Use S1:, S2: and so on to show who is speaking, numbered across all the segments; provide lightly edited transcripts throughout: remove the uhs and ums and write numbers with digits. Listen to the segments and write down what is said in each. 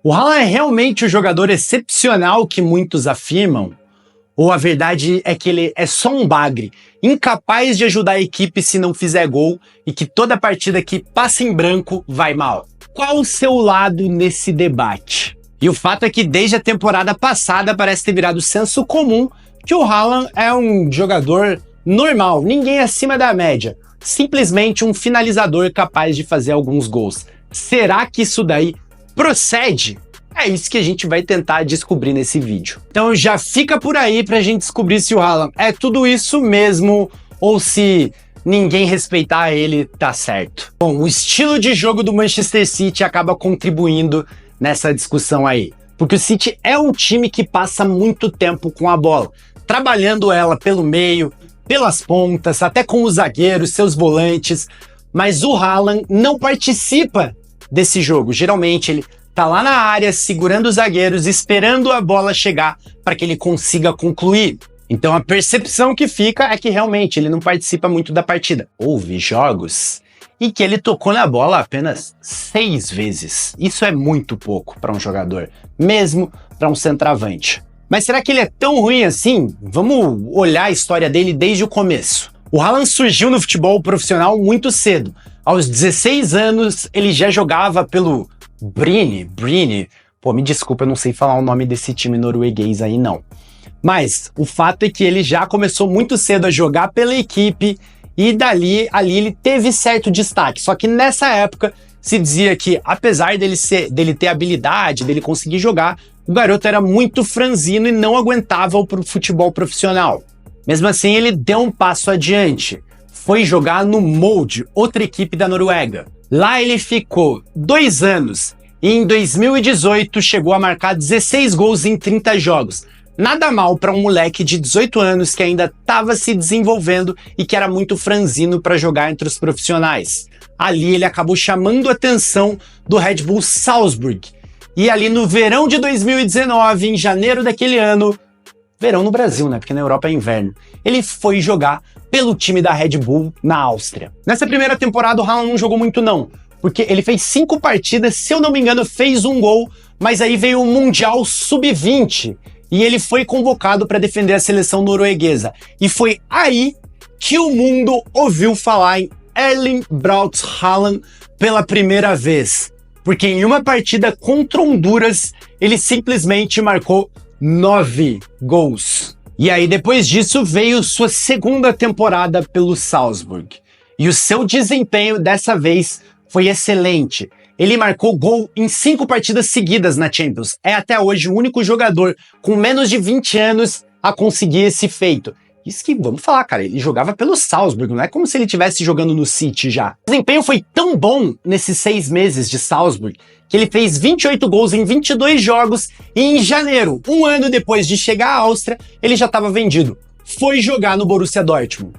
S1: O Haaland é realmente o jogador excepcional que muitos afirmam? Ou a verdade é que ele é só um bagre, incapaz de ajudar a equipe se não fizer gol e que toda partida que passa em branco vai mal? Qual o seu lado nesse debate? E o fato é que desde a temporada passada parece ter virado senso comum que o Haaland é um jogador normal, ninguém acima da média, simplesmente um finalizador capaz de fazer alguns gols. Será que isso daí procede? É isso que a gente vai tentar descobrir nesse vídeo. Então já fica por aí pra gente descobrir se o Haaland é tudo isso mesmo ou se ninguém respeitar ele tá certo. Bom, o estilo de jogo do Manchester City acaba contribuindo nessa discussão aí, porque o City é um time que passa muito tempo com a bola, trabalhando ela pelo meio, pelas pontas, até com os zagueiros, seus volantes, mas o Haaland não participa desse jogo. Geralmente ele tá lá na área, segurando os zagueiros, esperando a bola chegar para que ele consiga concluir. Então a percepção que fica é que realmente ele não participa muito da partida. Houve jogos em que ele tocou na bola apenas 6 vezes. Isso é muito pouco para um jogador, mesmo para um centroavante. Mas será que ele é tão ruim assim? Vamos olhar a história dele desde o começo. O Haaland surgiu no futebol profissional muito cedo. Aos 16 anos, ele já jogava pelo Bryne. Pô, me desculpa, eu não sei falar o nome desse time norueguês aí, não. Mas o fato é que ele já começou muito cedo a jogar pela equipe e ali ele teve certo destaque. Só que nessa época se dizia que, apesar dele ter habilidade, dele conseguir jogar, o garoto era muito franzino e não aguentava o futebol profissional. Mesmo assim, ele deu um passo adiante. Foi jogar no Molde, outra equipe da Noruega. Lá ele ficou 2 anos e em 2018 chegou a marcar 16 gols em 30 jogos. Nada mal para um moleque de 18 anos que ainda estava se desenvolvendo e que era muito franzino para jogar entre os profissionais. Ali ele acabou chamando a atenção do Red Bull Salzburg. E ali no verão de 2019, em janeiro daquele ano, verão no Brasil, né? Porque na Europa é inverno. Ele foi jogar pelo time da Red Bull na Áustria. Nessa primeira temporada o Haaland não jogou muito não, porque ele fez 5 partidas, se eu não me engano fez 1 gol, mas aí veio o Mundial Sub-20 e ele foi convocado para defender a seleção norueguesa. E foi aí que o mundo ouviu falar em Erling Braut Haaland pela primeira vez, porque em uma partida contra Honduras ele simplesmente marcou 9 gols. E aí depois disso veio sua segunda temporada pelo Salzburg. E o seu desempenho dessa vez foi excelente. Ele marcou gol em 5 partidas seguidas na Champions. É até hoje o único jogador com menos de 20 anos a conseguir esse feito. Isso que, vamos falar, cara, ele jogava pelo Salzburg, não é como se ele estivesse jogando no City já. O desempenho foi tão bom nesses 6 meses de Salzburg que ele fez 28 gols em 22 jogos e em janeiro, 1 ano depois de chegar à Áustria, ele já estava vendido. Foi jogar no Borussia Dortmund.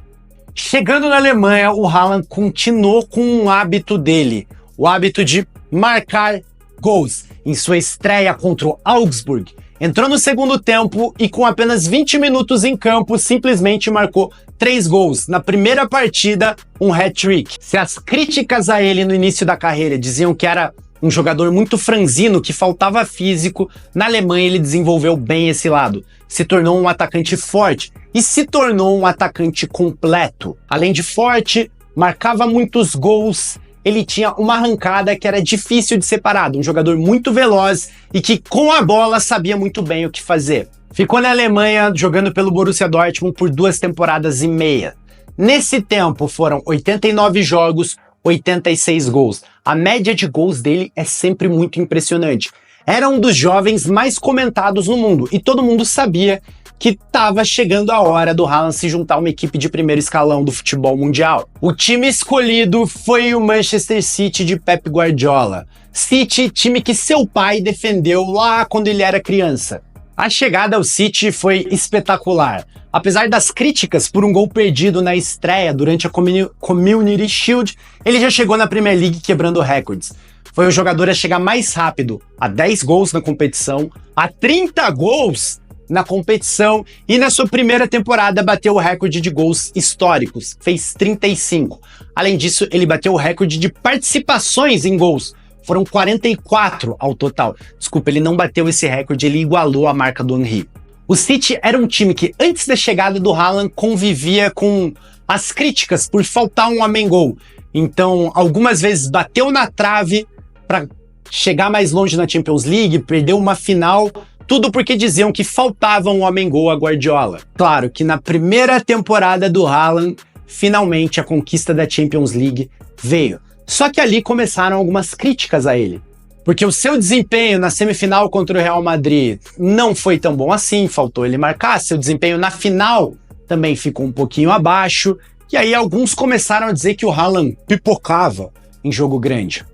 S1: Chegando na Alemanha, o Haaland continuou com um hábito dele, o hábito de marcar gols. Em sua estreia contra o Augsburg, entrou no segundo tempo e com apenas 20 minutos em campo, simplesmente marcou 3 gols. Na primeira partida, um hat-trick. Se as críticas a ele no início da carreira diziam que era um jogador muito franzino, que faltava físico, na Alemanha ele desenvolveu bem esse lado. Se tornou um atacante forte e se tornou um atacante completo. Além de forte, marcava muitos gols, ele tinha uma arrancada que era difícil de ser parado, um jogador muito veloz e que com a bola sabia muito bem o que fazer. Ficou na Alemanha jogando pelo Borussia Dortmund por 2 temporadas e meia. Nesse tempo foram 89 jogos, 86 gols. A média de gols dele é sempre muito impressionante. Era um dos jovens mais comentados no mundo e todo mundo sabia que estava chegando a hora do Haaland se juntar a uma equipe de primeiro escalão do futebol mundial. O time escolhido foi o Manchester City de Pep Guardiola. City, time que seu pai defendeu lá quando ele era criança. A chegada ao City foi espetacular. Apesar das críticas por um gol perdido na estreia durante a Community Shield, ele já chegou na Premier League quebrando recordes. Foi o jogador a chegar mais rápido a 10 gols na competição, a 30 gols na competição e na sua primeira temporada bateu o recorde de gols históricos, fez 35. Além disso, ele bateu o recorde de participações em gols. Foram 44 ao total. Desculpa, ele não bateu esse recorde, ele igualou a marca do Henry. O City era um time que, antes da chegada do Haaland, convivia com as críticas por faltar um homem-gol. Então, algumas vezes bateu na trave para chegar mais longe na Champions League, perdeu uma final, tudo porque diziam que faltava um homem-gol a Guardiola. Claro que na primeira temporada do Haaland, finalmente a conquista da Champions League veio. Só que ali começaram algumas críticas a ele. Porque o seu desempenho na semifinal contra o Real Madrid não foi tão bom assim, faltou ele marcar. Seu desempenho na final também ficou um pouquinho abaixo. E aí alguns começaram a dizer que o Haaland pipocava em jogo grande.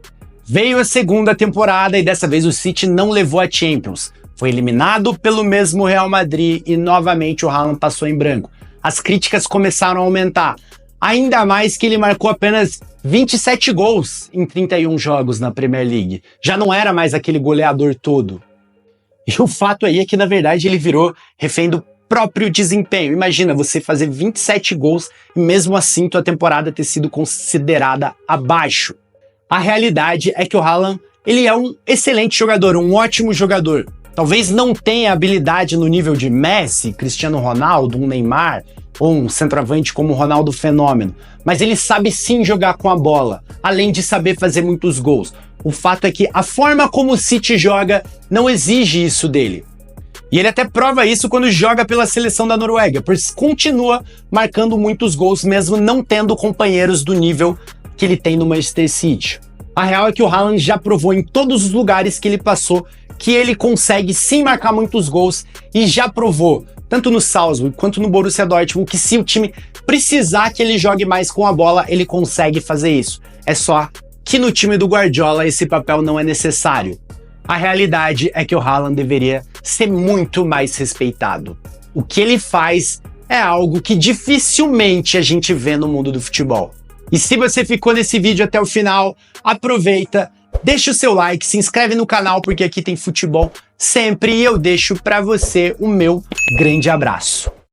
S1: Veio a segunda temporada e dessa vez o City não levou a Champions. Foi eliminado pelo mesmo Real Madrid e novamente o Haaland passou em branco. As críticas começaram a aumentar. Ainda mais que ele marcou apenas 27 gols em 31 jogos na Premier League. Já não era mais aquele goleador todo. E o fato aí é que, na verdade, ele virou refém do próprio desempenho. Imagina você fazer 27 gols e mesmo assim tua temporada ter sido considerada abaixo. A realidade é que o Haaland, ele é um excelente jogador, um ótimo jogador. Talvez não tenha habilidade no nível de Messi, Cristiano Ronaldo, um Neymar, ou um centroavante como o Ronaldo Fenômeno, mas ele sabe sim jogar com a bola, além de saber fazer muitos gols. O fato é que a forma como o City joga não exige isso dele. E ele até prova isso quando joga pela seleção da Noruega, pois continua marcando muitos gols mesmo não tendo companheiros do nível que ele tem no Manchester City. A real é que o Haaland já provou em todos os lugares que ele passou que ele consegue sim marcar muitos gols e já provou, tanto no Salzburg quanto no Borussia Dortmund, que se o time precisar que ele jogue mais com a bola, ele consegue fazer isso. É só que no time do Guardiola esse papel não é necessário. A realidade é que o Haaland deveria ser muito mais respeitado. O que ele faz é algo que dificilmente a gente vê no mundo do futebol. E se você ficou nesse vídeo até o final, aproveita, deixa o seu like, se inscreve no canal porque aqui tem futebol sempre e eu deixo pra você o meu grande abraço.